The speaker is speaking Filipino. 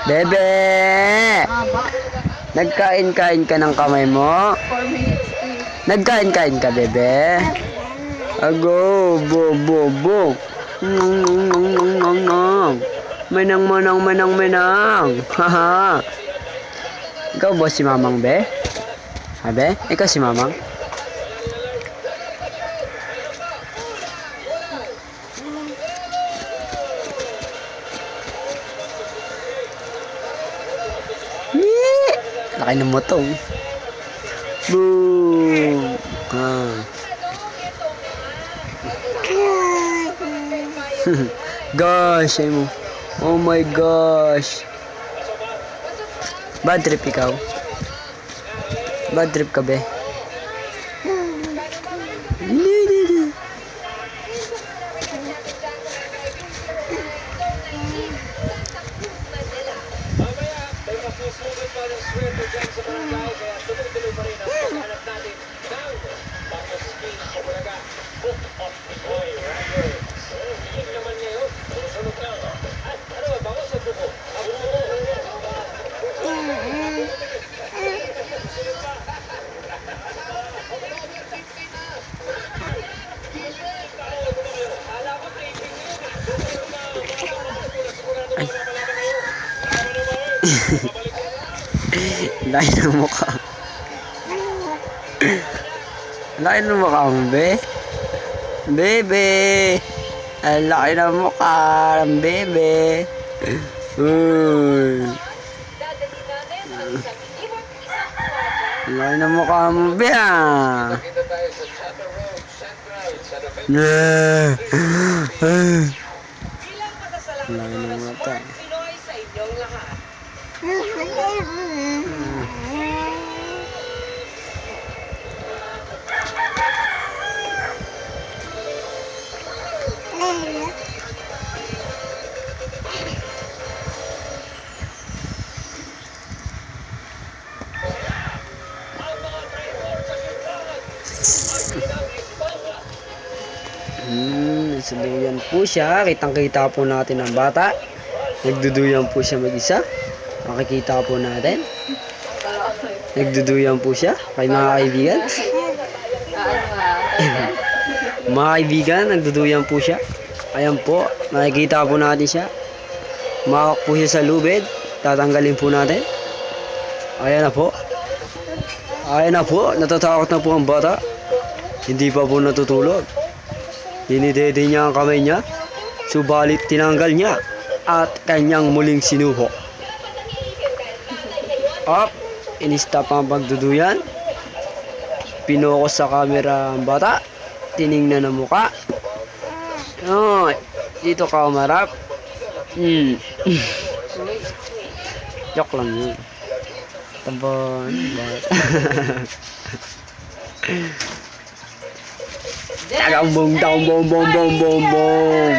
Bebe! Nagkain-kain ka ng kamay mo? 4 minutes please. Nagkain-kain ka, bebe? Ago, bo, bo, bo. Nong, nong, nong, nong, nong, nong. Manang, manang, manang, manang. Haha. Ikaw ba si Mamang, be? Abe? Ikaw si Mamang? Yee! Laki ng motong. Boom! Ah. Gosh, ay mo. Oh my gosh. Bad trip ikaw. Bad trip ka, be. Laki ng mukha. Laki ng mukha mo, be. Bebe. Ang laki ng mukha ng bebe. Uy. Ang laki ng mukha mo, be, ah. Yeah. Ang laki ng mata. Nagduduyan po siya. Kitang-kita po natin ang bata. Nagduduyan po siya mag-isa. Makikita po natin. Nagduduyan po siya kay mga kaibigan. Mga kaibigan, nagduduyan po siya. Ayan po, makikita po natin siya. Mawak po siya sa lubid. Tatanggalin po natin. Ayan na po. Ayan na po, natatakot na po ang bata. Hindi pa po natutulog. Dinidede niya ang kamay niya. Subalit tinanggal niya at kanyang muling sinuho. Up, in-stop ang pagduduyan. Pinokos sa camera ang bata. Tiningnan ang muka. Oh, dito ka umarap. Joke lang yun. Tabon, bata. Tagambong, bong, bong, bong, bong, bong.